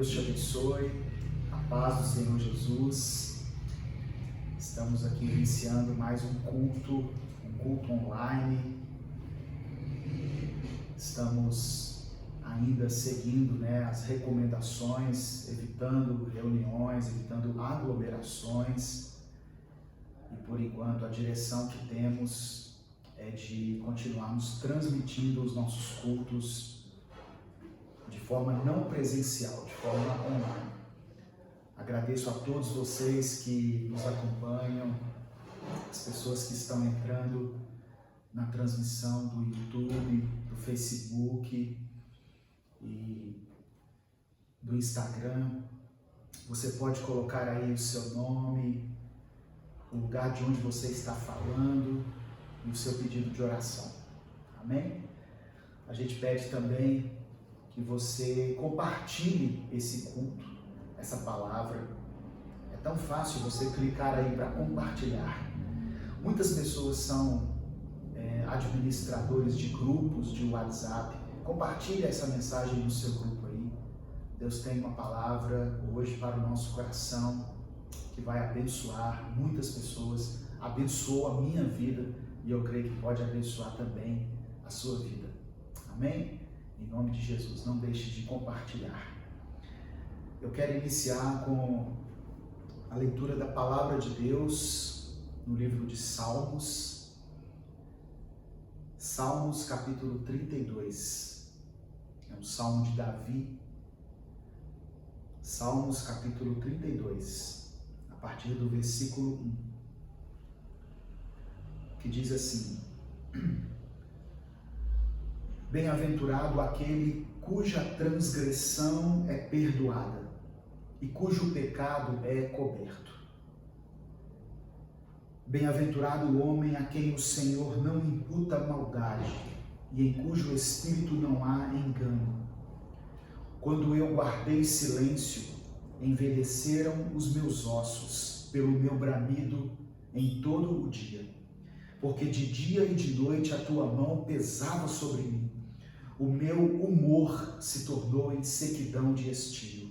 Deus te abençoe, a paz do Senhor Jesus. Estamos aqui iniciando mais um culto online. Estamos ainda seguindo as recomendações, evitando reuniões, evitando aglomerações. E por enquanto a direção que temos é de continuarmos transmitindo os nossos cultos de forma não presencial, de forma online. Agradeço a todos vocês que nos acompanham, as pessoas que estão entrando na transmissão do YouTube, do Facebook e do Instagram. Você pode colocar aí o seu nome, o lugar de onde você está falando e o seu pedido de oração. Amém? A gente pede também que você compartilhe esse culto, essa palavra. É tão fácil você clicar aí para compartilhar. Muitas pessoas são administradores de grupos de WhatsApp. Compartilhe essa mensagem no seu grupo aí. Deus tem uma palavra hoje para o nosso coração que vai abençoar muitas pessoas. Abençoa a minha vida e eu creio que pode abençoar também a sua vida. Amém? Em nome de Jesus, não deixe de compartilhar. Eu quero iniciar com a leitura da Palavra de Deus no livro de Salmos. Salmos capítulo 32. É um salmo de Davi. Salmos capítulo 32, a partir do versículo 1, que diz assim: Bem-aventurado aquele cuja transgressão é perdoada e cujo pecado é coberto. Bem-aventurado o homem a quem o Senhor não imputa maldade e em cujo espírito não há engano. Quando eu guardei silêncio, envelheceram os meus ossos pelo meu bramido em todo o dia, porque de dia e de noite a tua mão pesava sobre mim. O meu humor se tornou em sequidão de estio.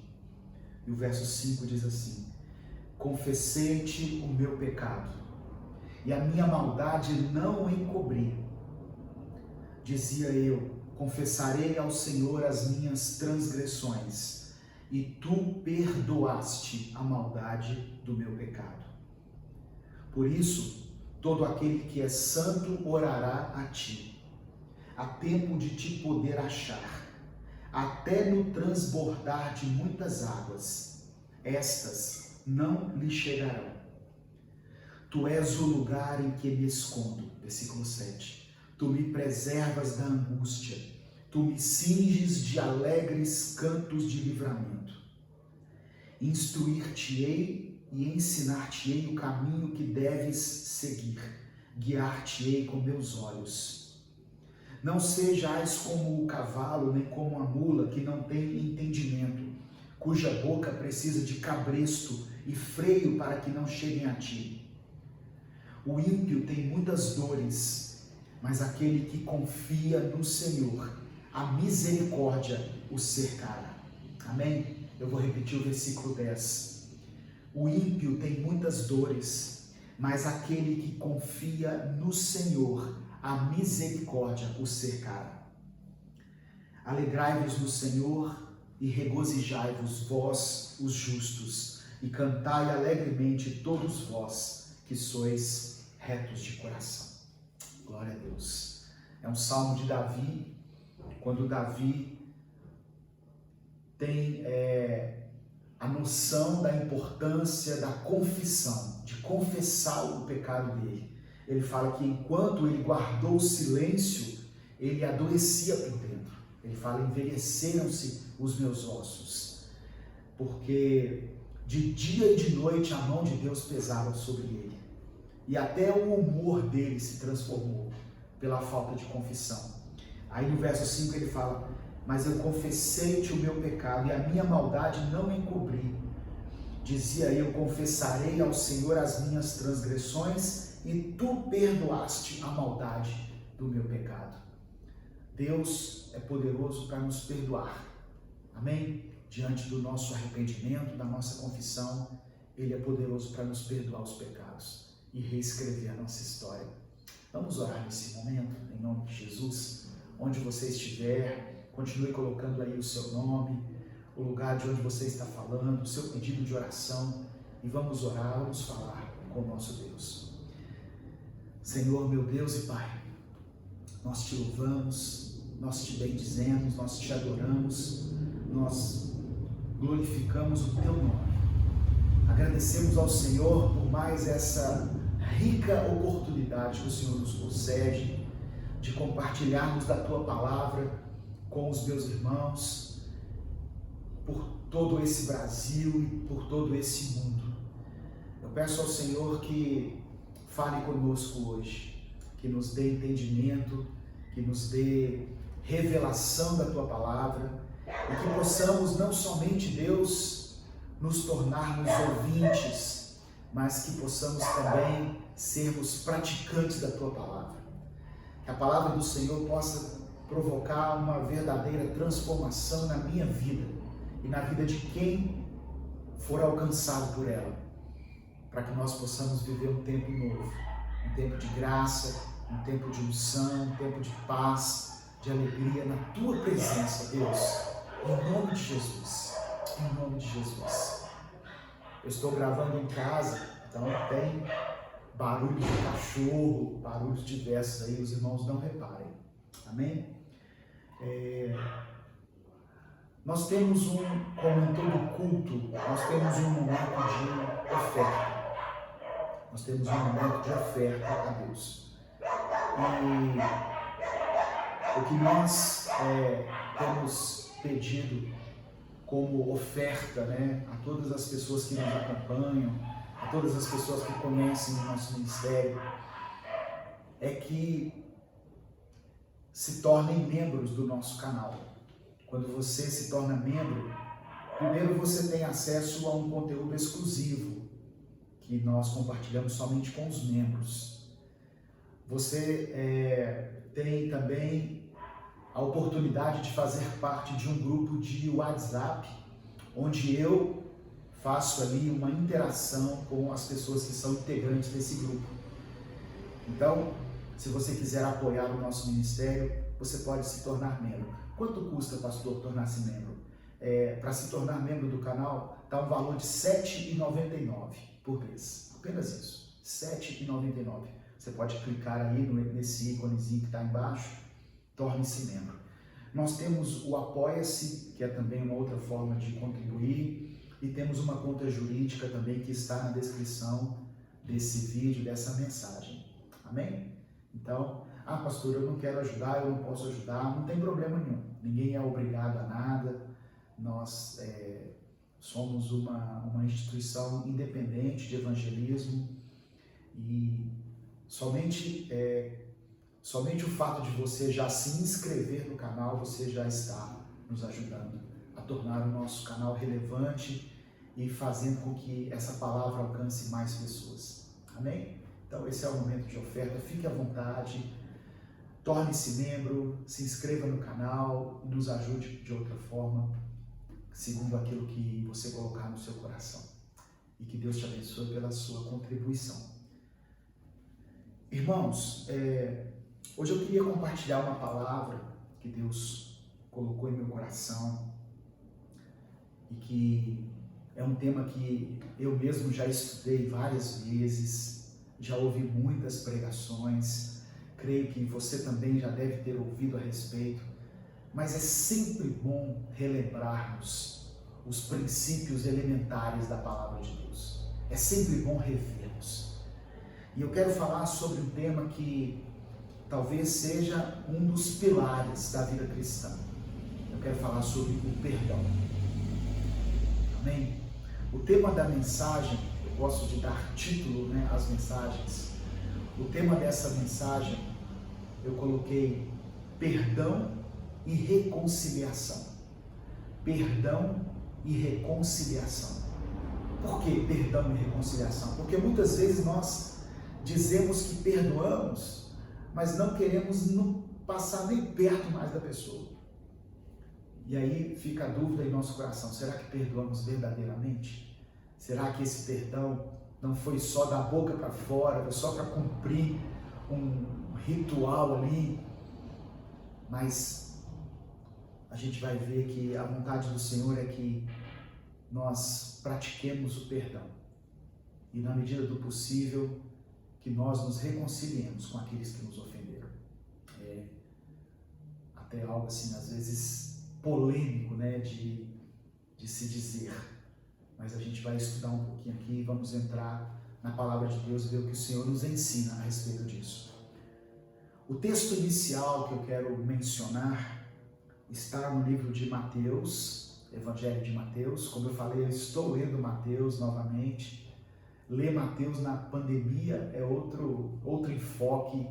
E o verso 5 diz assim: Confessei-te o meu pecado, e a minha maldade não encobri. Dizia eu: confessarei ao Senhor as minhas transgressões, e tu perdoaste a maldade do meu pecado. Por isso, todo aquele que é santo orará a ti. Há tempo de te poder achar, até no transbordar de muitas águas, estas não lhe chegarão. Tu és o lugar em que me escondo, versículo 7. Tu me preservas da angústia, tu me cinges de alegres cantos de livramento. Instruir-te-ei e ensinar-te-ei o caminho que deves seguir, guiar-te-ei com meus olhos. Não sejais como o cavalo, nem como a mula que não tem entendimento, cuja boca precisa de cabresto e freio para que não cheguem a ti. O ímpio tem muitas dores, mas aquele que confia no Senhor, a misericórdia o cercará. Amém? Eu vou repetir o versículo 10. O ímpio tem muitas dores, mas aquele que confia no Senhor, a misericórdia o cercará. Alegrai-vos no Senhor e regozijai-vos vós, os justos, e cantai alegremente todos vós que sois retos de coração. Glória a Deus. É um salmo de Davi, quando Davi tem a noção da importância da confissão, de confessar o pecado dele. Ele fala que enquanto ele guardou o silêncio, ele adoecia por dentro. Ele fala: envelheceram-se os meus ossos, porque de dia e de noite a mão de Deus pesava sobre ele. E até o humor dele se transformou pela falta de confissão. Aí no verso 5 ele fala: mas eu confessei-te o meu pecado e a minha maldade não encobri. Dizia eu: confessarei ao Senhor as minhas transgressões e tu perdoaste a maldade do meu pecado. Deus é poderoso para nos perdoar. Amém? diante do nosso arrependimento, da nossa confissão, Ele é poderoso para nos perdoar os pecados e reescrever a nossa história. Vamos orar nesse momento, em nome de Jesus. Onde você estiver, continue colocando aí o seu nome, o lugar de onde você está falando, o seu pedido de oração, e vamos orar, vamos falar com o nosso Deus. Senhor, meu Deus e Pai, nós te louvamos, nós te bendizemos, nós te adoramos, nós glorificamos o teu nome. Agradecemos ao Senhor por mais essa rica oportunidade que o Senhor nos concede de compartilharmos da tua palavra com os meus irmãos por todo esse Brasil e por todo esse mundo. Eu peço ao Senhor que fale conosco hoje, que nos dê entendimento, que nos dê revelação da tua palavra e que possamos não somente, Deus, nos tornarmos ouvintes, mas que possamos também sermos praticantes da tua palavra. Que a palavra do Senhor possa provocar uma verdadeira transformação na minha vida e na vida de quem for alcançado por ela, para que nós possamos viver um tempo novo, um tempo de graça, um tempo de unção, um tempo de paz, de alegria na tua presença, Deus, em nome de Jesus, em nome de Jesus. Eu estou gravando em casa, então tem barulho de cachorro, barulhos diversos aí, os irmãos não reparem, amém? Nós temos como em todo culto, nós temos um momento de oferta. Nós temos um momento de oferta a Deus. E o que nós temos pedido como oferta, né, a todas as pessoas que nos acompanham, a todas as pessoas que conhecem o nosso ministério, é que se tornem membros do nosso canal. Quando você se torna membro, primeiro você tem acesso a um conteúdo exclusivo, que nós compartilhamos somente com os membros. Você tem também a oportunidade de fazer parte de um grupo de WhatsApp, onde eu faço ali uma interação com as pessoas que são integrantes desse grupo. Então, se você quiser apoiar o nosso ministério, você pode se tornar membro. Quanto custa, pastor, tornar-se membro? Para se tornar membro do canal, está um valor de R$ 7,99 por mês. Apenas isso, R$ 7,99. Você pode clicar aí nesse íconezinho que está embaixo, torne-se membro. Nós temos o Apoia-se, que é também uma outra forma de contribuir, e temos uma conta jurídica também que está na descrição desse vídeo, dessa mensagem. Amém? Então, pastor, eu não quero ajudar, eu não posso ajudar, não tem problema nenhum. Ninguém é obrigado a nada. Nós somos uma instituição independente de evangelismo e somente o fato de você já se inscrever no canal, você já está nos ajudando a tornar o nosso canal relevante e fazendo com que essa palavra alcance mais pessoas. Amém? Então esse é o momento de oferta, fique à vontade, torne-se membro, se inscreva no canal, nos ajude de outra forma, segundo aquilo que você colocar no seu coração. E que Deus te abençoe pela sua contribuição. Irmãos, hoje eu queria compartilhar uma palavra que Deus colocou em meu coração e que é um tema que eu mesmo já estudei várias vezes, já ouvi muitas pregações, creio que você também já deve ter ouvido a respeito, mas é sempre bom relembrarmos os princípios elementares da palavra de Deus. É sempre bom revermos. E eu quero falar sobre um tema que talvez seja um dos pilares da vida cristã. Eu quero falar sobre o perdão. Amém? O tema da mensagem, eu gosto de dar título, às mensagens. O tema dessa mensagem, eu coloquei perdão e reconciliação. Perdão e reconciliação. Por que perdão e reconciliação? Porque muitas vezes nós dizemos que perdoamos, mas não queremos passar nem perto mais da pessoa. E aí fica a dúvida em nosso coração, será que perdoamos verdadeiramente? Será que esse perdão não foi só da boca para fora, foi só para cumprir um ritual ali? Mas a gente vai ver que a vontade do Senhor é que nós pratiquemos o perdão. E na medida do possível, que nós nos reconciliemos com aqueles que nos ofenderam. É até algo assim, às vezes, polêmico, né, de se dizer. Mas a gente vai estudar um pouquinho aqui e vamos entrar na palavra de Deus e ver o que o Senhor nos ensina a respeito disso. O texto inicial que eu quero mencionar está no livro de Mateus, Evangelho de Mateus. Como eu falei, eu estou lendo Mateus novamente. Ler Mateus na pandemia é outro enfoque,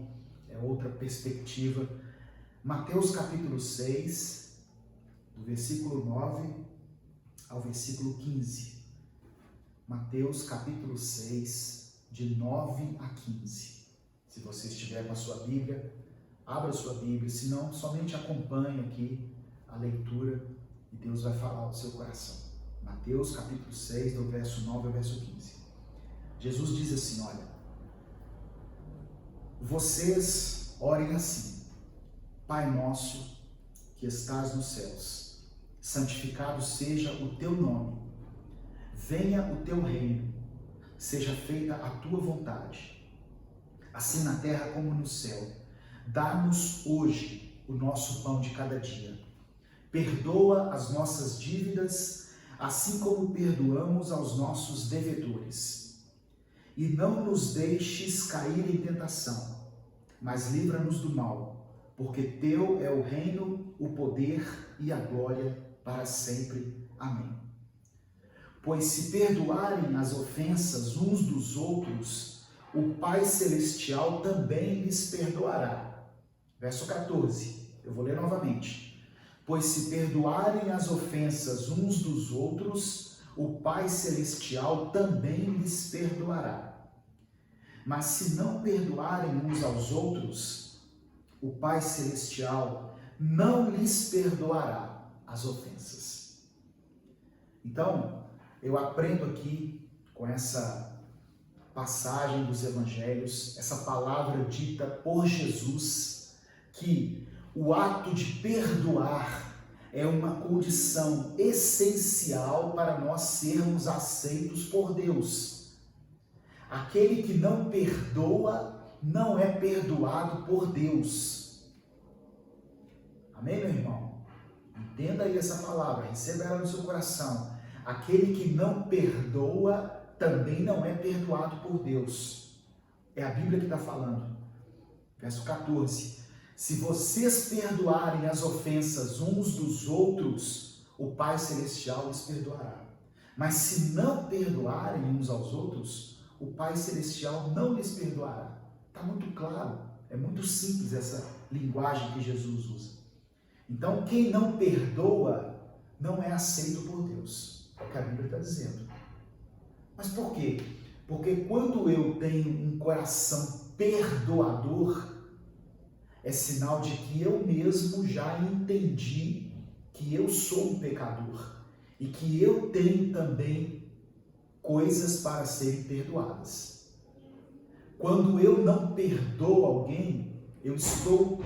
é outra perspectiva. Mateus capítulo 6, do versículo 9 ao versículo 15. Mateus capítulo 6, de 9 a 15. Se você estiver com a sua Bíblia, abra a sua Bíblia, se não, somente acompanhe aqui a leitura e Deus vai falar ao seu coração. Mateus capítulo 6, do verso 9 ao verso 15. Jesus diz assim, olha, vocês orem assim, Pai nosso que estás nos céus, santificado seja o teu nome, venha o teu reino, seja feita a tua vontade, assim na terra como no céu. Dá-nos hoje o nosso pão de cada dia. Perdoa as nossas dívidas, assim como perdoamos aos nossos devedores. E não nos deixes cair em tentação, mas livra-nos do mal, porque teu é o reino, o poder e a glória para sempre. Amém. Pois se perdoarem as ofensas uns dos outros, o Pai Celestial também lhes perdoará. Verso 14, eu vou ler novamente. Pois se perdoarem as ofensas uns dos outros, o Pai Celestial também lhes perdoará. Mas se não perdoarem uns aos outros, o Pai Celestial não lhes perdoará as ofensas. Então, eu aprendo aqui com essa passagem dos evangelhos, essa palavra dita por Jesus, que o ato de perdoar é uma condição essencial para nós sermos aceitos por Deus. Aquele que não perdoa não é perdoado por Deus. Amém, meu irmão? Entenda aí essa palavra, receba ela no seu coração. Aquele que não perdoa também não é perdoado por Deus. É a Bíblia que está falando. Verso 14. Se vocês perdoarem as ofensas uns dos outros, o Pai Celestial lhes perdoará. Mas se não perdoarem uns aos outros, o Pai Celestial não lhes perdoará. Está muito claro, é muito simples essa linguagem que Jesus usa. Então, quem não perdoa não é aceito por Deus. É o que a Bíblia está dizendo. Mas por quê? Porque quando eu tenho um coração perdoador, é sinal de que eu mesmo já entendi que eu sou um pecador e que eu tenho também coisas para serem perdoadas. Quando eu não perdoo alguém, eu estou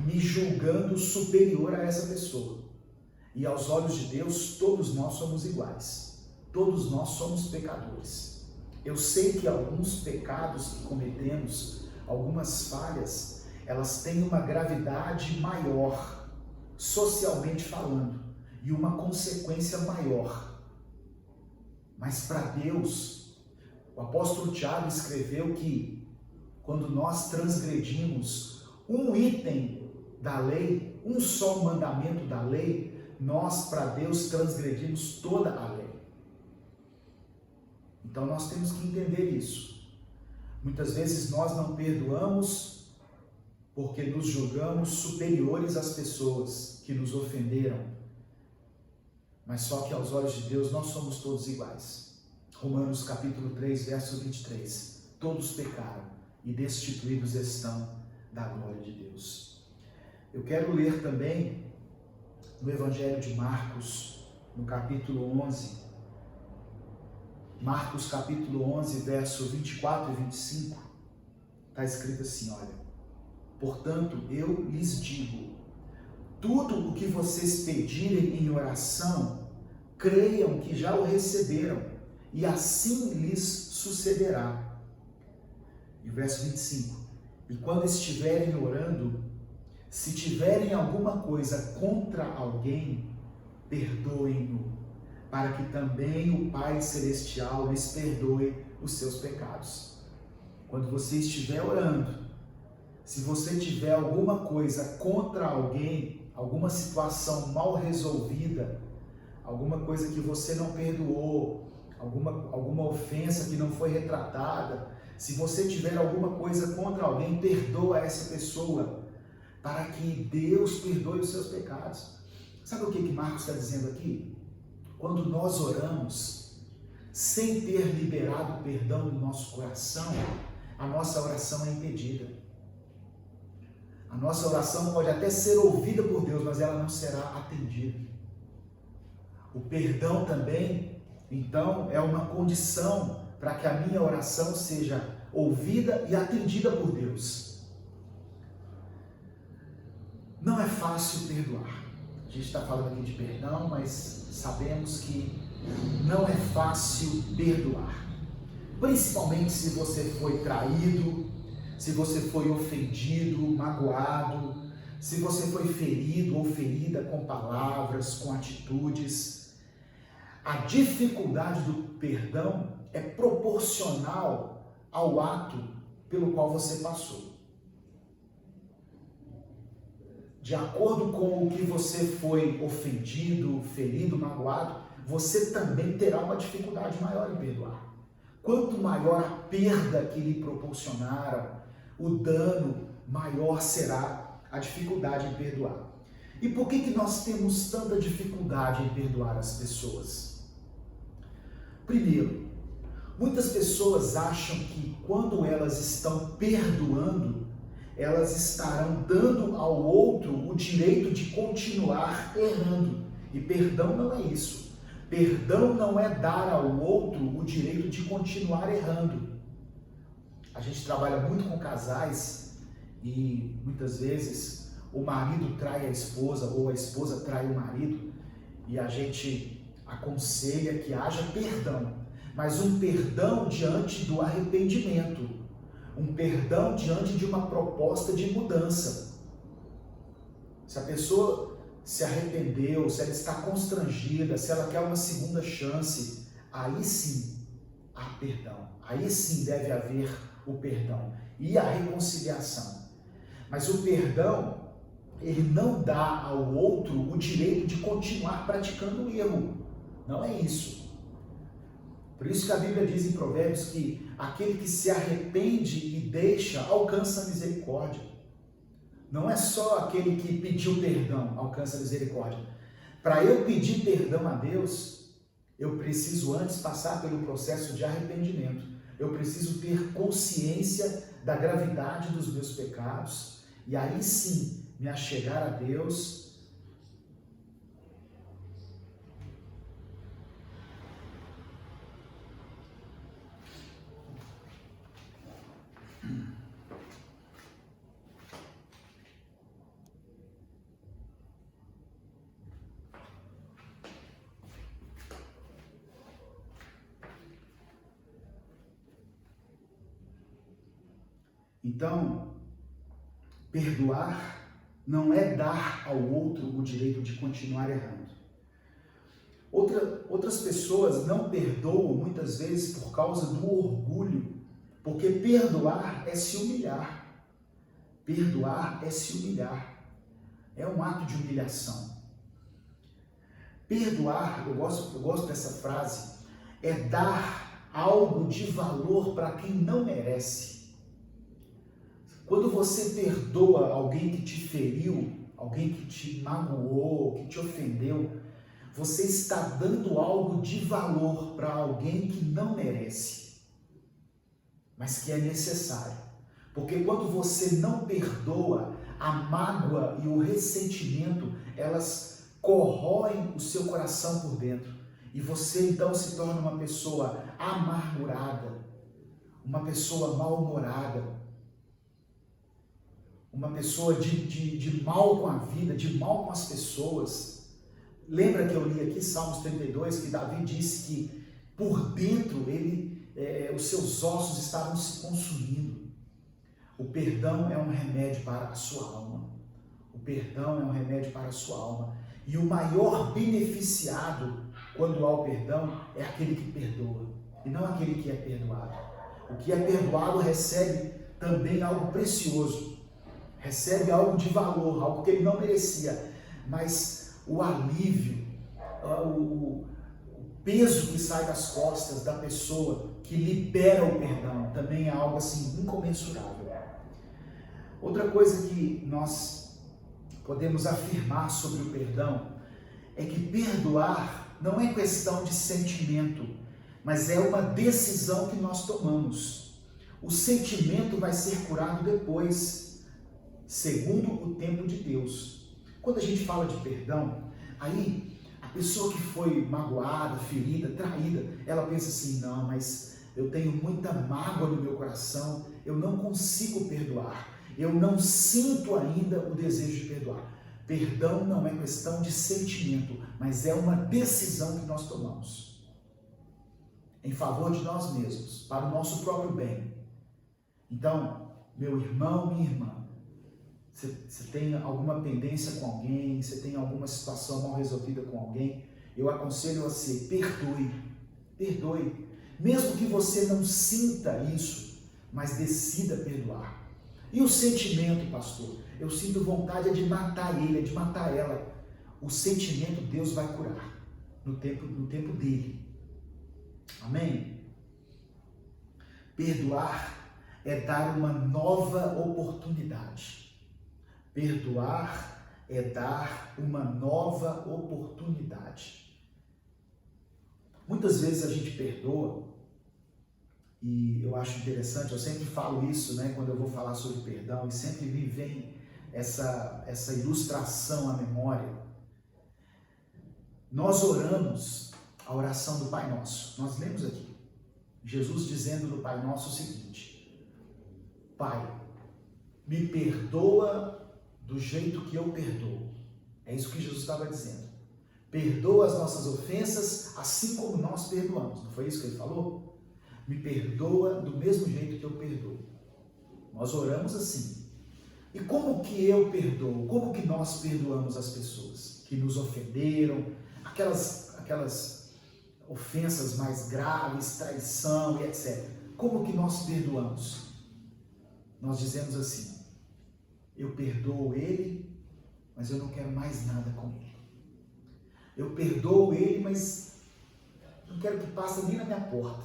me julgando superior a essa pessoa. E aos olhos de Deus, todos nós somos iguais. Todos nós somos pecadores. Eu sei que alguns pecados que cometemos, algumas falhas, elas têm uma gravidade maior, socialmente falando, e uma consequência maior. Mas para Deus, o apóstolo Tiago escreveu que quando nós transgredimos um item da lei, um só mandamento da lei, nós para Deus transgredimos toda a lei. Então nós temos que entender isso. Muitas vezes nós não perdoamos porque nos julgamos superiores às pessoas que nos ofenderam. Mas só que aos olhos de Deus nós somos todos iguais. Romanos capítulo 3, verso 23. Todos pecaram e destituídos estão da glória de Deus. Eu quero ler também no Evangelho de Marcos, no capítulo 11. Marcos capítulo 11, verso 24 e 25, está escrito assim, olha: portanto, eu lhes digo, tudo o que vocês pedirem em oração, creiam que já o receberam, e assim lhes sucederá. E o verso 25, e quando estiverem orando, se tiverem alguma coisa contra alguém, perdoem-no, para que também o Pai Celestial lhes perdoe os seus pecados. Quando você estiver orando, se você tiver alguma coisa contra alguém, alguma situação mal resolvida, alguma coisa que você não perdoou, alguma ofensa que não foi retratada, se você tiver alguma coisa contra alguém, perdoa essa pessoa, para que Deus perdoe os seus pecados. Sabe o que Marcos está dizendo aqui? Quando nós oramos, sem ter liberado o perdão no nosso coração, a nossa oração é impedida. A nossa oração pode até ser ouvida por Deus, mas ela não será atendida. O perdão também, então, é uma condição para que a minha oração seja ouvida e atendida por Deus. Não é fácil perdoar. A gente está falando aqui de perdão, mas sabemos que não é fácil perdoar. Principalmente se você foi traído, se você foi ofendido, magoado, se você foi ferido ou ferida com palavras, com atitudes. A dificuldade do perdão é proporcional ao ato pelo qual você passou. De acordo com o que você foi ofendido, ferido, magoado, você também terá uma dificuldade maior em perdoar. Quanto maior a perda que lhe proporcionaram, o dano maior será a dificuldade em perdoar. E por que nós temos tanta dificuldade em perdoar as pessoas? Primeiro, muitas pessoas acham que quando elas estão perdoando, elas estarão dando ao outro o direito de continuar errando. E perdão não é isso. Perdão não é dar ao outro o direito de continuar errando. A gente trabalha muito com casais e muitas vezes o marido trai a esposa ou a esposa trai o marido e a gente aconselha que haja perdão, mas um perdão diante do arrependimento. Um perdão diante de uma proposta de mudança. Se a pessoa se arrependeu, se ela está constrangida, se ela quer uma segunda chance, aí sim há perdão. Aí sim deve haver o perdão e a reconciliação. Mas o perdão, ele não dá ao outro o direito de continuar praticando o erro. Não é isso. Por isso que a Bíblia diz em Provérbios que aquele que se arrepende e deixa, alcança a misericórdia. Não é só aquele que pediu perdão, alcança a misericórdia. Para eu pedir perdão a Deus, eu preciso antes passar pelo processo de arrependimento. Eu preciso ter consciência da gravidade dos meus pecados e aí sim me achegar a Deus. Então, perdoar não é dar ao outro o direito de continuar errando. Outras pessoas não perdoam muitas vezes por causa do orgulho, porque perdoar é se humilhar. Perdoar é se humilhar. É um ato de humilhação. Perdoar, eu gosto dessa frase, é dar algo de valor para quem não merece. Quando você perdoa alguém que te feriu, alguém que te magoou, que te ofendeu, você está dando algo de valor para alguém que não merece, mas que é necessário. Porque quando você não perdoa, a mágoa e o ressentimento, elas corroem o seu coração por dentro. E você então se torna uma pessoa amargurada, uma pessoa mal-humorada, uma pessoa de mal com a vida, de mal com as pessoas. Lembra que eu li aqui Salmos 32, que Davi disse que por dentro os seus ossos estavam se consumindo. O perdão é um remédio para a sua alma. O perdão é um remédio para a sua alma. E o maior beneficiado quando há o perdão é aquele que perdoa, e não aquele que é perdoado. O que é perdoado recebe também algo precioso, recebe algo de valor, algo que ele não merecia, mas o alívio, o peso que sai das costas da pessoa que libera o perdão também é algo assim incomensurável. Outra coisa que nós podemos afirmar sobre o perdão é que perdoar não é questão de sentimento, mas é uma decisão que nós tomamos. O sentimento vai ser curado depois, segundo o tempo de Deus. Quando a gente fala de perdão, aí a pessoa que foi magoada, ferida, traída, ela pensa assim, não, mas eu tenho muita mágoa no meu coração, eu não consigo perdoar. Eu não sinto ainda o desejo de perdoar. Perdão não é questão de sentimento, mas é uma decisão que nós tomamos em favor de nós mesmos, para o nosso próprio bem. Então, meu irmão, minha irmã, você tem alguma pendência com alguém, você tem alguma situação mal resolvida com alguém, eu aconselho você, perdoe. Mesmo que você não sinta isso, mas decida perdoar. E o sentimento, pastor? Eu sinto vontade de matar ele, de matar ela. O sentimento Deus vai curar no tempo dele. Amém? Perdoar é dar uma nova oportunidade. Perdoar é dar uma nova oportunidade. Muitas vezes a gente perdoa, e eu acho interessante, eu sempre falo isso, né, quando eu vou falar sobre perdão, e sempre me vem essa ilustração à memória. Nós oramos a oração do Pai Nosso. Nós lemos aqui, Jesus dizendo do Pai Nosso o seguinte: Pai, me perdoa do jeito que eu perdoo. É isso que Jesus estava dizendo. Perdoa as nossas ofensas, assim como nós perdoamos. Não foi isso que ele falou? Me perdoa do mesmo jeito que eu perdoo. Nós oramos assim. E como que eu perdoo? Como que nós perdoamos as pessoas que nos ofenderam? Aquelas ofensas mais graves, traição e etc. Como que nós perdoamos? Nós dizemos assim: eu perdoo ele, mas eu não quero mais nada com ele. Eu perdoo ele, mas não quero que passe nem na minha porta.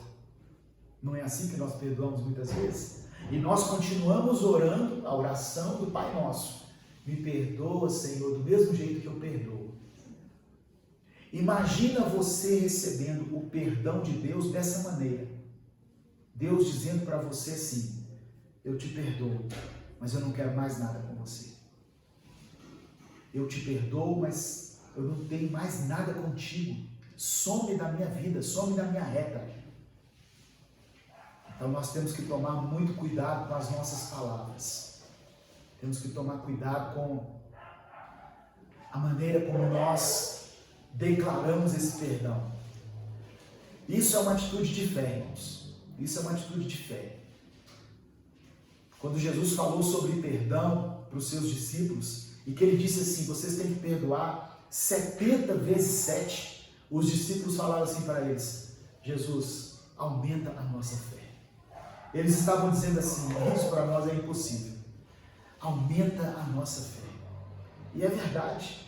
Não é assim que nós perdoamos muitas vezes? E nós continuamos orando a oração do Pai Nosso. Me perdoa, Senhor, do mesmo jeito que eu perdoo. Imagina você recebendo o perdão de Deus dessa maneira. Deus dizendo para você assim: eu te perdoo, mas eu não quero mais nada com você. Eu te perdoo, mas eu não tenho mais nada contigo. Some da minha vida, some da minha reta. Então nós temos que tomar muito cuidado com as nossas palavras. Temos que tomar cuidado com a maneira como nós declaramos esse perdão. Isso é uma atitude de fé, irmãos. Isso é uma atitude de fé. Quando Jesus falou sobre perdão para os seus discípulos, e que ele disse assim: vocês têm que perdoar 70 vezes 7, os discípulos falaram assim para eles: Jesus, aumenta a nossa fé. Eles estavam dizendo assim: isso para nós é impossível. Aumenta a nossa fé. E é verdade.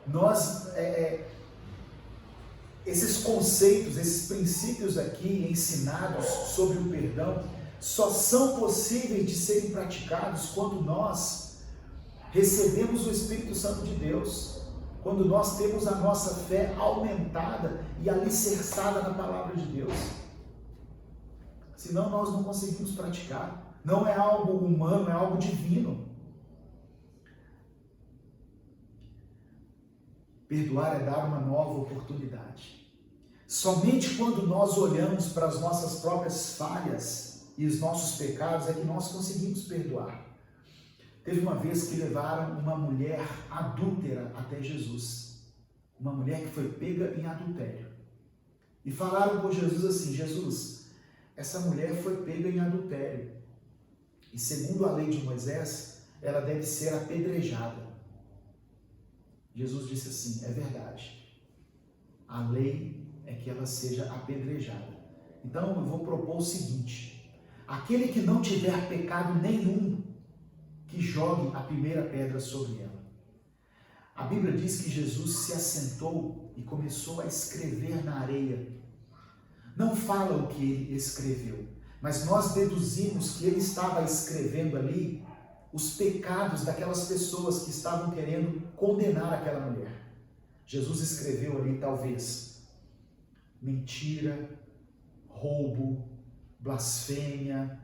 Nós, esses conceitos, esses princípios aqui ensinados sobre o perdão, só são possíveis de serem praticados quando nós recebemos o Espírito Santo de Deus, quando nós temos a nossa fé aumentada e alicerçada na palavra de Deus. Senão nós não conseguimos praticar. Não é algo humano, é algo divino. Perdoar é dar uma nova oportunidade. Somente quando nós olhamos para as nossas próprias falhas e os nossos pecados é que nós conseguimos perdoar. Teve uma vez que levaram uma mulher adúltera até Jesus. Uma mulher que foi pega em adultério. E falaram com Jesus assim: Jesus, essa mulher foi pega em adultério. E segundo a lei de Moisés, ela deve ser apedrejada. Jesus disse assim: é verdade. A lei é que ela seja apedrejada. Então eu vou propor o seguinte: aquele que não tiver pecado nenhum, que jogue a primeira pedra sobre ela. A Bíblia diz que Jesus se assentou e começou a escrever na areia. Não fala o que ele escreveu, mas nós deduzimos que ele estava escrevendo ali os pecados daquelas pessoas que estavam querendo condenar aquela mulher. Jesus escreveu ali talvez mentira, roubo, blasfêmia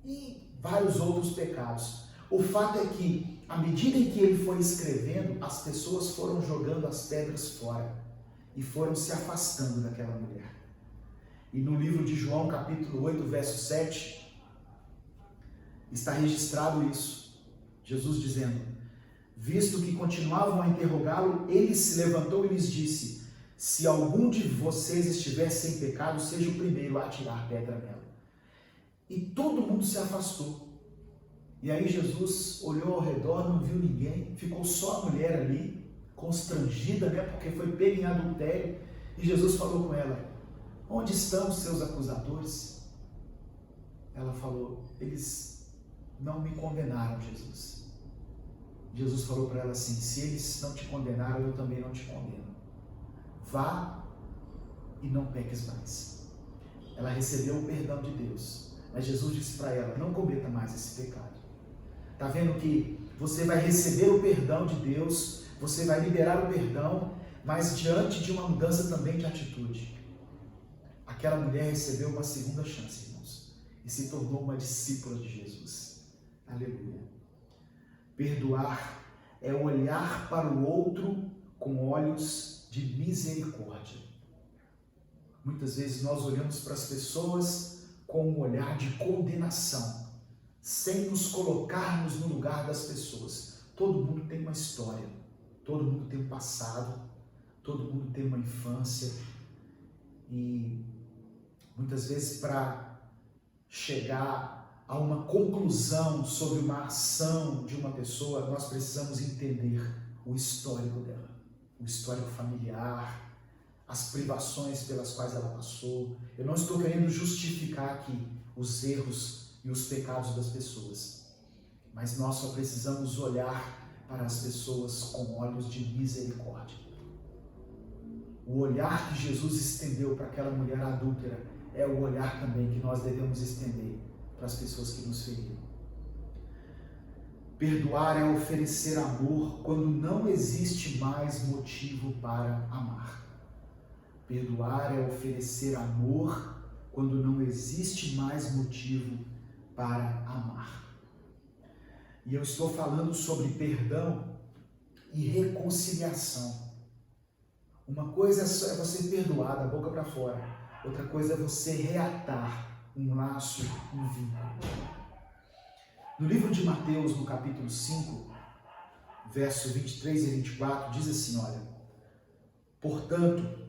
e vários outros pecados. O fato é que, à medida em que ele foi escrevendo, as pessoas foram jogando as pedras fora e foram se afastando daquela mulher. E no livro de João, capítulo 8, verso 7, está registrado isso. Jesus dizendo: visto que continuavam a interrogá-lo, ele se levantou e lhes disse: se algum de vocês estiver sem pecado, seja o primeiro a atirar pedra nela. E todo mundo se afastou. E aí Jesus olhou ao redor, não viu ninguém, ficou só a mulher ali, constrangida, porque foi pega em adultério. E Jesus falou com ela: onde estão os seus acusadores? Ela falou: eles não me condenaram, Jesus. Jesus falou para ela assim: se eles não te condenaram, eu também não te condeno. Vá e não peques mais. Ela recebeu o perdão de Deus, mas Jesus disse para ela: não cometa mais esse pecado. Está vendo que você vai receber o perdão de Deus, você vai liberar o perdão, mas diante de uma mudança também de atitude. Aquela mulher recebeu uma segunda chance, irmãos, e se tornou uma discípula de Jesus. Aleluia. Perdoar é olhar para o outro com olhos de misericórdia. Muitas vezes nós olhamos para as pessoas com um olhar de condenação, sem nos colocarmos no lugar das pessoas. Todo mundo tem uma história, todo mundo tem um passado, todo mundo tem uma infância, e muitas vezes para chegar a uma conclusão sobre uma ação de uma pessoa, nós precisamos entender o histórico dela, o histórico familiar, as privações pelas quais ela passou. Eu não estou querendo justificar aqui os erros e os pecados das pessoas, mas nós só precisamos olhar para as pessoas com olhos de misericórdia. O olhar que Jesus estendeu para aquela mulher adúltera é o olhar também que nós devemos estender para as pessoas que nos feriram. Perdoar é oferecer amor quando não existe mais motivo para amar. Perdoar é oferecer amor quando não existe mais motivo para amar. E eu estou falando sobre perdão e reconciliação. Uma coisa é você perdoar da boca para fora, outra coisa é você reatar um laço, um vínculo. No livro de Mateus, no capítulo 5, verso 23 e 24, diz assim: olha, portanto,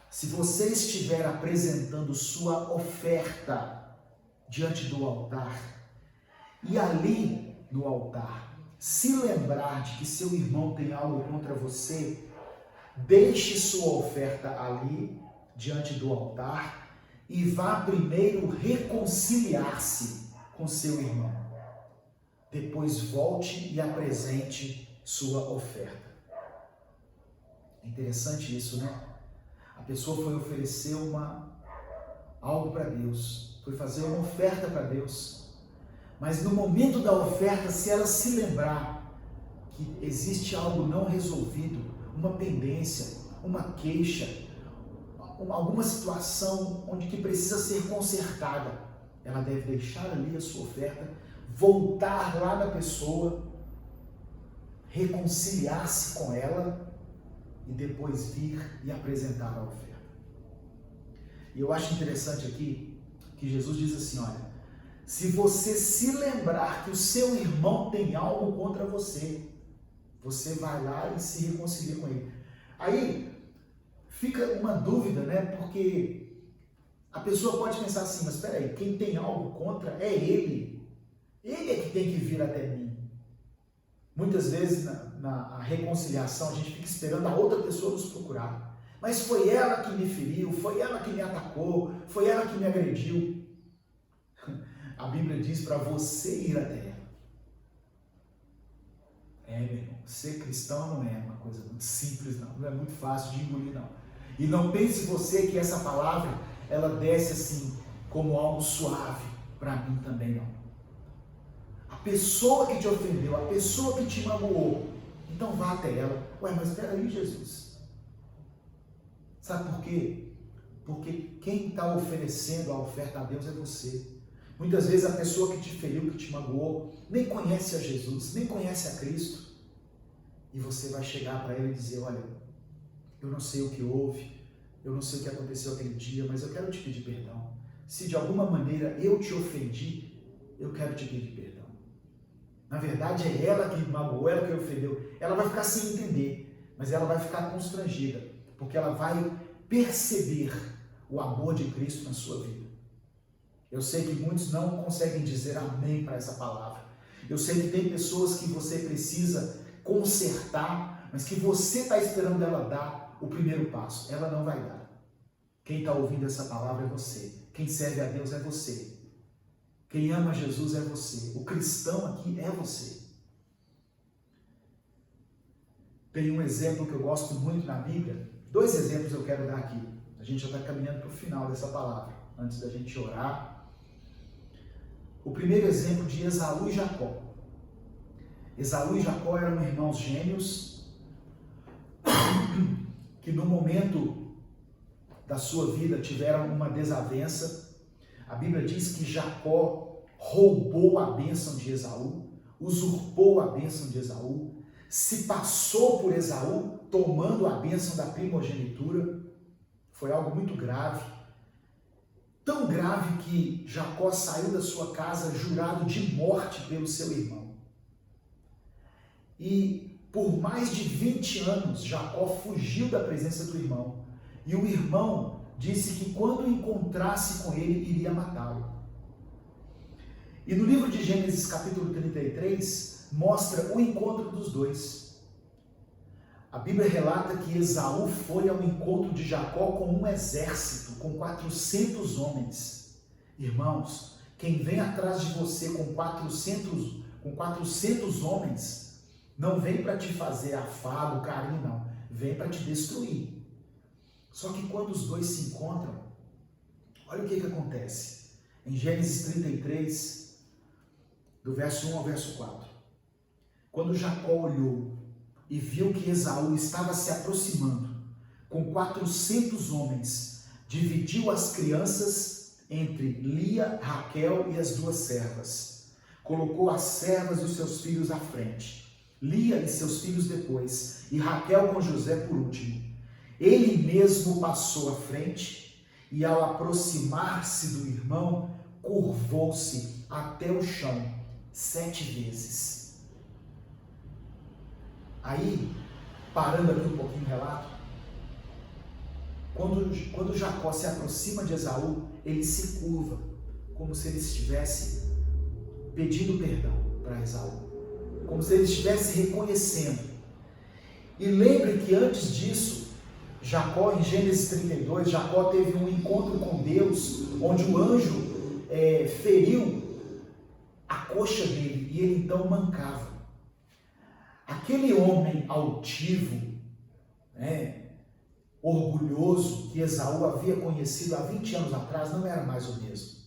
se você estiver apresentando sua oferta diante do altar, e ali no altar se lembrar de que seu irmão tem algo contra você, deixe sua oferta ali diante do altar e vá primeiro reconciliar-se com seu irmão. Depois volte e apresente sua oferta. É interessante isso, né? A pessoa foi oferecer algo para Deus, foi fazer uma oferta para Deus, mas no momento da oferta, se ela se lembrar que existe algo não resolvido, uma pendência, uma queixa, alguma situação onde que precisa ser consertada, ela deve deixar ali a sua oferta, voltar lá na pessoa, reconciliar-se com ela e depois vir e apresentar a oferta. E eu acho interessante aqui que Jesus diz assim, olha, se você se lembrar que o seu irmão tem algo contra você, você vai lá e se reconcilia com ele. Aí fica uma dúvida, né? Porque a pessoa pode pensar assim, mas espera aí, quem tem algo contra é ele. Ele é que tem que vir até mim. Muitas vezes na reconciliação a gente fica esperando a outra pessoa nos procurar. Mas foi ela que me feriu, foi ela que me atacou, foi ela que me agrediu. A Bíblia diz para você ir até ela. Meu irmão, ser cristão não é uma coisa muito simples, não é muito fácil de engolir, não. E não pense você que essa palavra, ela desce assim, como algo suave, para mim também não. A pessoa que te ofendeu, a pessoa que te magoou, então vá até ela. Ué, mas espera aí, Jesus. Sabe por quê? Porque quem está oferecendo a oferta a Deus é você. Muitas vezes a pessoa que te feriu, que te magoou, nem conhece a Jesus, nem conhece a Cristo. E você vai chegar para ele e dizer, olha, eu não sei o que houve, eu não sei o que aconteceu aquele dia, mas eu quero te pedir perdão. Se de alguma maneira eu te ofendi, eu quero te pedir perdão. Na verdade é ela que magoou, ela que ofendeu. Ela vai ficar sem entender, mas ela vai ficar constrangida, porque ela vai perceber o amor de Cristo na sua vida. Eu sei que muitos não conseguem dizer amém para essa palavra. Eu sei que tem pessoas que você precisa consertar, mas que você está esperando ela dar o primeiro passo. Ela não vai dar. Quem está ouvindo essa palavra é você. Quem serve a Deus é você. Quem ama Jesus é você. O cristão aqui é você. Tem um exemplo que eu gosto muito na Bíblia. 2 exemplos eu quero dar aqui. A gente já está caminhando para o final dessa palavra, antes da gente orar. O primeiro exemplo de Esaú e Jacó. Esaú e Jacó eram irmãos gêmeos que no momento da sua vida tiveram uma desavença. A Bíblia diz que Jacó roubou a bênção de Esaú, usurpou a bênção de Esaú, se passou por Esaú, tomando a bênção da primogenitura. Foi algo muito grave. Tão grave que Jacó saiu da sua casa jurado de morte pelo seu irmão. E por mais de 20 anos, Jacó fugiu da presença do irmão. E o irmão disse que quando encontrasse com ele, iria matá-lo. E no livro de Gênesis, capítulo 33, mostra o encontro dos dois. A Bíblia relata que Esaú foi ao encontro de Jacó com um exército, com 400 homens. Irmãos, quem vem atrás de você com 400 homens, não vem para te fazer afago, carinho, não. Vem para te destruir. Só que quando os dois se encontram, olha o que acontece. Em Gênesis 33, do verso 1 ao verso 4. Quando Jacó olhou e viu que Esaú estava se aproximando com 400 homens, dividiu as crianças entre Lia, Raquel e as 2 servas. Colocou as servas e os seus filhos à frente, Lia e seus filhos depois, e Raquel com José por último. Ele mesmo passou à frente e, ao aproximar-se do irmão, curvou-se até o chão 7 vezes. Aí, parando aqui um pouquinho o relato, quando Jacó se aproxima de Esaú, ele se curva, como se ele estivesse pedindo perdão para Esaú, como se ele estivesse reconhecendo. E lembre que antes disso, Jacó, em Gênesis 32, Jacó teve um encontro com Deus, onde o anjo feriu a coxa dele, e ele então mancava. Aquele homem altivo, orgulhoso, que Esaú havia conhecido há 20 anos atrás, não era mais o mesmo.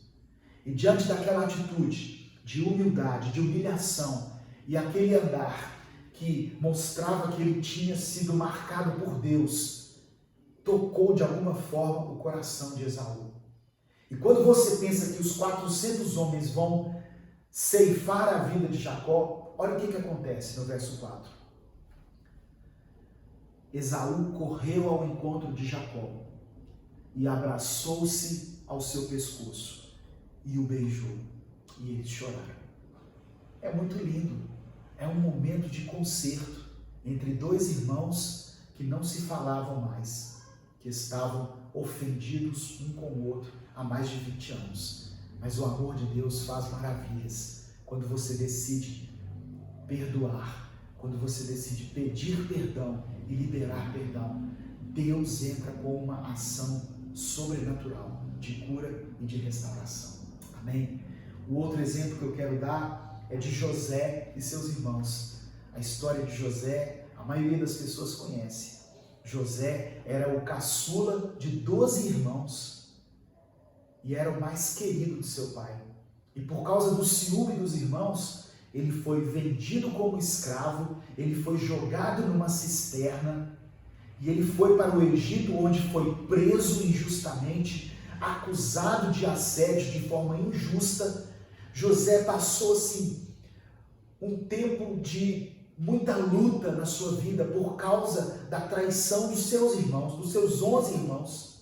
E diante daquela atitude de humildade, de humilhação, e aquele andar que mostrava que ele tinha sido marcado por Deus, tocou de alguma forma o coração de Esaú. E quando você pensa que os 400 homens vão ceifar a vida de Jacó, olha o que acontece no verso 4. Esaú correu ao encontro de Jacó e abraçou-se ao seu pescoço e o beijou, e eles choraram. É muito lindo, é um momento de concerto entre dois irmãos que não se falavam mais, que estavam ofendidos um com o outro há mais de 20 anos. Mas o amor de Deus faz maravilhas quando você decide perdoar, quando você decide pedir perdão e liberar perdão. Deus entra com uma ação sobrenatural de cura e de restauração. Amém? O outro exemplo que eu quero dar é de José e seus irmãos. A história de José, a maioria das pessoas conhece. José era o caçula de 12 irmãos e era o mais querido do seu pai. E por causa do ciúme dos irmãos, ele foi vendido como escravo, ele foi jogado numa cisterna e ele foi para o Egito, onde foi preso injustamente, acusado de assédio de forma injusta. José passou assim um tempo de muita luta na sua vida por causa da traição dos seus irmãos, dos seus 11 irmãos.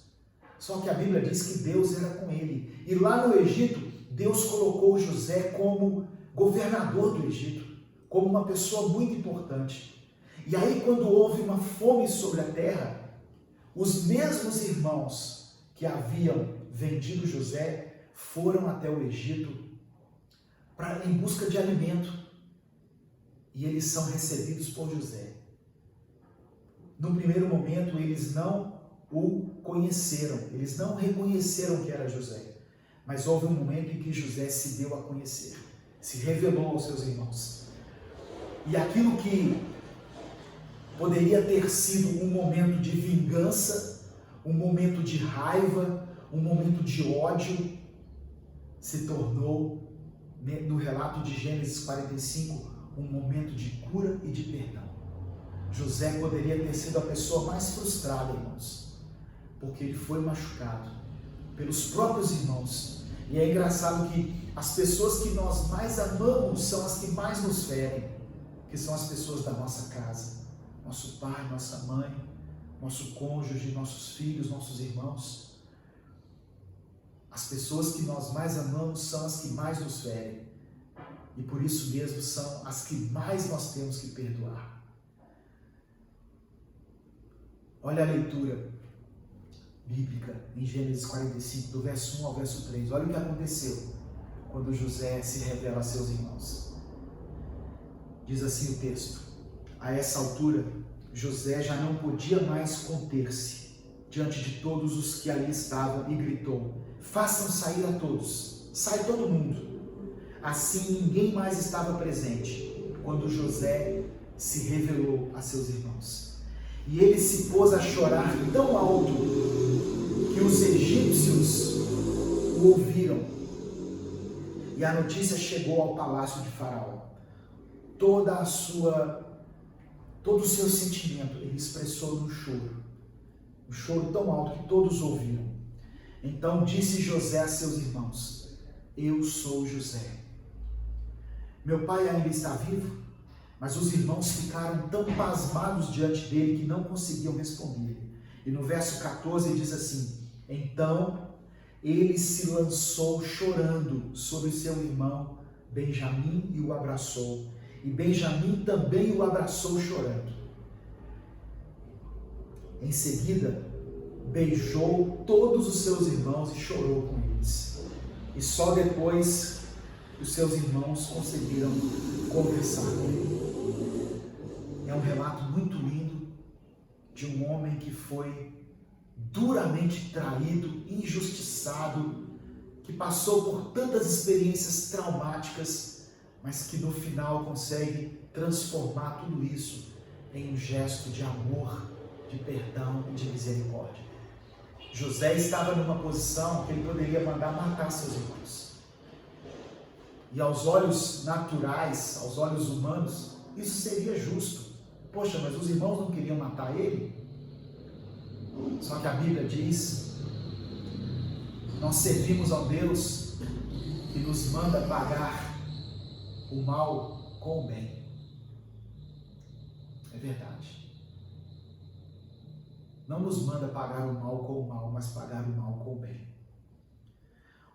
Só que a Bíblia diz que Deus era com ele. E lá no Egito, Deus colocou José como governador do Egito, como uma pessoa muito importante. E aí, quando houve uma fome sobre a terra, os mesmos irmãos que haviam vendido José foram até o Egito em busca de alimento. E eles são recebidos por José. No primeiro momento, eles não o conheceram, eles não reconheceram que era José. Mas houve um momento em que José se deu a conhecer, se revelou aos seus irmãos. E aquilo que poderia ter sido um momento de vingança, um momento de raiva, um momento de ódio, se tornou, no relato de Gênesis 45, um momento de cura e de perdão. José poderia ter sido a pessoa mais frustrada, irmãos, porque ele foi machucado pelos próprios irmãos. E é engraçado que as pessoas que nós mais amamos são as que mais nos ferem, que são as pessoas da nossa casa, nosso pai, nossa mãe, nosso cônjuge, nossos filhos, nossos irmãos. As pessoas que nós mais amamos são as que mais nos ferem. E por isso mesmo são as que mais nós temos que perdoar. Olha a leitura bíblica em Gênesis 45, do verso 1 ao verso 3. Olha o que aconteceu quando José se revela a seus irmãos. Diz assim o texto: a essa altura, José já não podia mais conter-se diante de todos os que ali estavam e gritou: façam sair a todos, sai todo mundo. Assim ninguém mais estava presente quando José se revelou a seus irmãos. E ele se pôs a chorar tão alto que os egípcios o ouviram. E a notícia chegou ao palácio de Faraó. Todo o seu sentimento ele expressou no choro. Um choro tão alto que todos ouviram. Então disse José a seus irmãos: eu sou José. Meu pai ainda está vivo? Mas os irmãos ficaram tão pasmados diante dele que não conseguiam responder. E no verso 14 diz assim: então ele se lançou chorando sobre seu irmão Benjamim e o abraçou. E Benjamim também o abraçou chorando. Em seguida, beijou todos os seus irmãos e chorou com eles. E só depois os seus irmãos conseguiram conversar com ele. É um relato muito lindo de um homem que foi duramente traído, injustiçado, que passou por tantas experiências traumáticas, mas que no final consegue transformar tudo isso em um gesto de amor, de perdão e de misericórdia. José estava numa posição que ele poderia mandar matar seus irmãos. E aos olhos naturais, aos olhos humanos, isso seria justo. Poxa, mas os irmãos não queriam matar ele? Só que a Bíblia diz: nós servimos a um Deus que nos manda pagar o mal com o bem. É verdade. não nos manda pagar o mal com o mal, mas pagar o mal com o bem.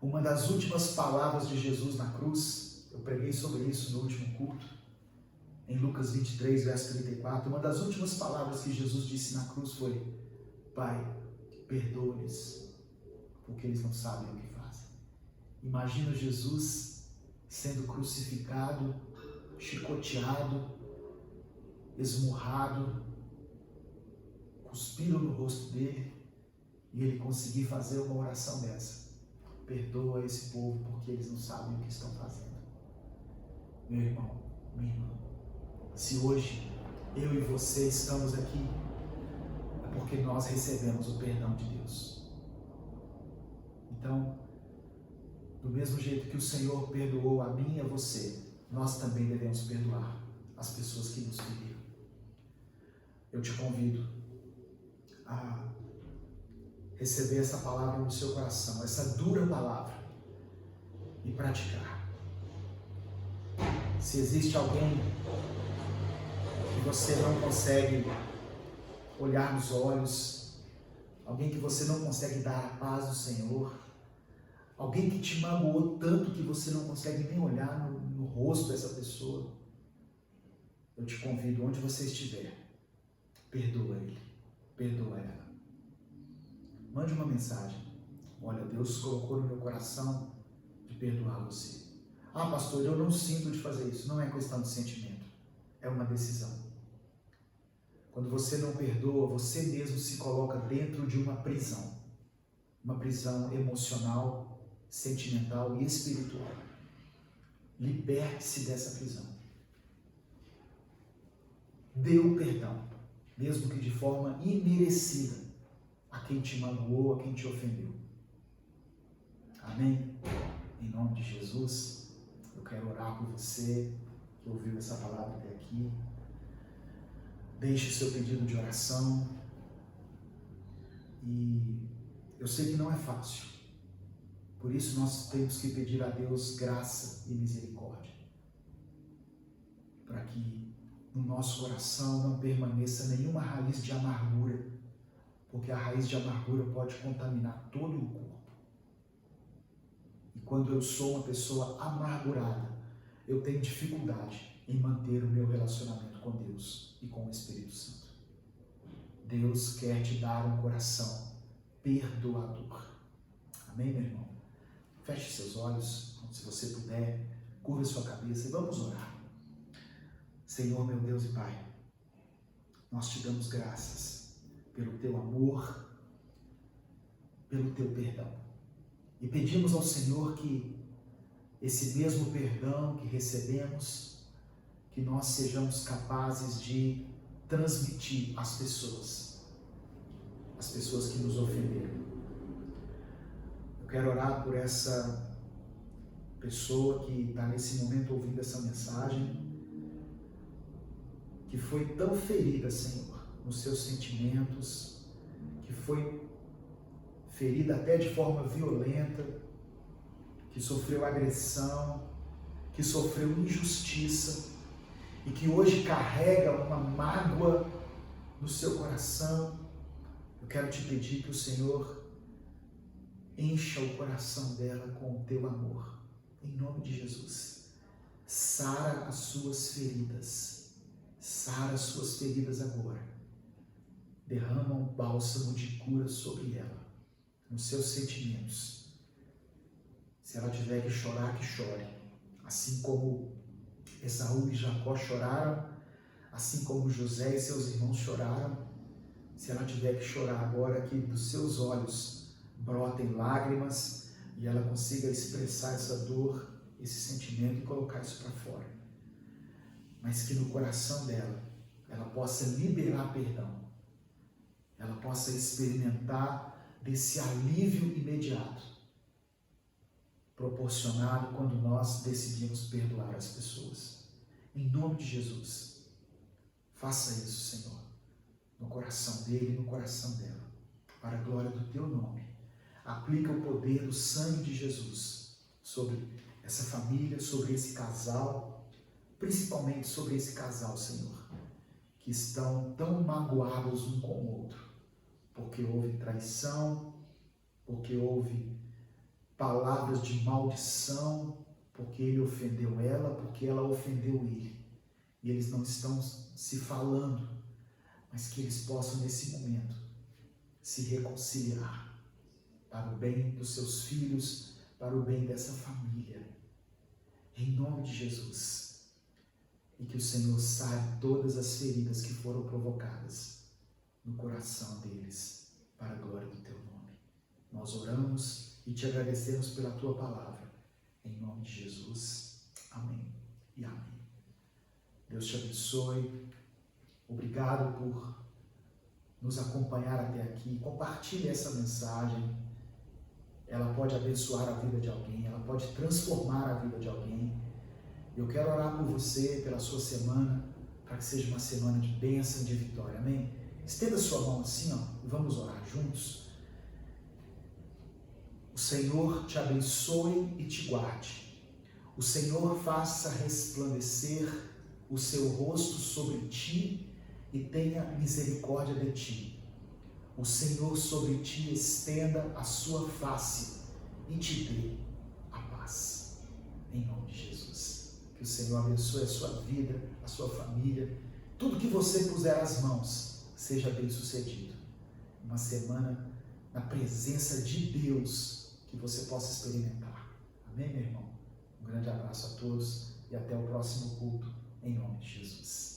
Uma das últimas palavras de Jesus na cruz, eu preguei sobre isso no último culto, em Lucas 23, verso 34, uma das últimas palavras que Jesus disse na cruz foi: Pai, perdoa-lhes, porque eles não sabem o que fazem. Imagina Jesus sendo crucificado, chicoteado, esmurrado, cuspiram no rosto dele e ele conseguir fazer uma oração dessa: perdoa esse povo porque eles não sabem o que estão fazendo. Meu irmão, minha irmã, se hoje eu e você estamos aqui, é porque nós recebemos o perdão de Deus. Então, do mesmo jeito que o Senhor perdoou a mim e a você, nós também devemos perdoar as pessoas que nos feriram. Eu te convido a receber essa palavra no seu coração, essa dura palavra, e praticar. Se existe alguém que você não consegue olhar nos olhos, alguém que você não consegue dar a paz do Senhor, alguém que te magoou tanto que você não consegue nem olhar no rosto dessa pessoa, eu te convido, onde você estiver, perdoa ele, perdoa ela. Mande uma mensagem: olha, Deus colocou no meu coração de perdoar você. Ah, pastor, eu não sinto de fazer isso. Não é questão de sentimento, é uma decisão. Quando você não perdoa, você mesmo se coloca dentro de uma prisão emocional, sentimental e espiritual. Liberte-se dessa prisão. Dê o perdão, mesmo que de forma imerecida, a quem te magoou, a quem te ofendeu. Amém? Em nome de Jesus, eu quero orar por você que ouviu essa palavra até aqui. Deixe o seu pedido de oração. E eu sei que não é fácil. Por isso nós temos que pedir a Deus graça e misericórdia, para que no nosso coração não permaneça nenhuma raiz de amargura, porque a raiz de amargura pode contaminar todo o corpo. E quando eu sou uma pessoa amargurada, eu tenho dificuldade em manter o meu relacionamento com Deus e com o Espírito Santo. Deus quer te dar um coração perdoador. Amém, meu irmão? Feche seus olhos, se você puder, curva sua cabeça e vamos orar. Senhor, meu Deus e Pai, nós te damos graças pelo teu amor, pelo teu perdão. E pedimos ao Senhor que esse mesmo perdão que recebemos, que nós sejamos capazes de transmitir às pessoas que nos ofenderam. Eu quero orar por essa pessoa que está nesse momento ouvindo essa mensagem, que foi tão ferida, Senhor, nos seus sentimentos, que foi ferida até de forma violenta, que sofreu agressão, que sofreu injustiça e que hoje carrega uma mágoa no seu coração. Eu quero te pedir que o Senhor encha o coração dela com o teu amor, em nome de Jesus. Sara as suas feridas, sara as suas feridas agora. Derrama um bálsamo de cura sobre ela, nos seus sentimentos. Se ela tiver que chorar, que chore, assim como Esaú e Jacó choraram, assim como José e seus irmãos choraram. Se ela tiver que chorar agora, que dos seus olhos brotem lágrimas e ela consiga expressar essa dor, esse sentimento e colocar isso para fora. Mas que no coração dela, ela possa liberar perdão, ela possa experimentar desse alívio imediato, proporcionado quando nós decidimos perdoar as pessoas. Em nome de Jesus, faça isso, Senhor, no coração dele e no coração dela, para a glória do teu nome. Aplica o poder do sangue de Jesus sobre essa família, sobre esse casal, principalmente sobre esse casal, Senhor, que estão tão magoados um com o outro, porque houve traição, porque houve palavras de maldição, porque ele ofendeu ela, porque ela ofendeu ele. E eles não estão se falando, mas que eles possam nesse momento se reconciliar para o bem dos seus filhos, para o bem dessa família. Em nome de Jesus. E que o Senhor sare todas as feridas que foram provocadas no coração deles, para a glória do teu nome. Nós oramos e te agradecemos pela tua palavra. Em nome de Jesus. Amém e amém. Deus te abençoe. Obrigado por nos acompanhar até aqui. Compartilhe essa mensagem. Ela pode abençoar a vida de alguém, ela pode transformar a vida de alguém. Eu quero orar por você, pela sua semana, para que seja uma semana de bênção e de vitória. Amém? Estenda sua mão assim, ó, e vamos orar juntos. O Senhor te abençoe e te guarde. O Senhor faça resplandecer o seu rosto sobre ti e tenha misericórdia de ti. O Senhor sobre ti estenda a sua face e te dê a paz. Em nome de Jesus. Que o Senhor abençoe a sua vida, a sua família. Tudo que você puser as mãos, seja bem sucedido. Uma semana na presença de Deus que você possa experimentar. Amém, meu irmão? Um grande abraço a todos e até o próximo culto, em nome de Jesus.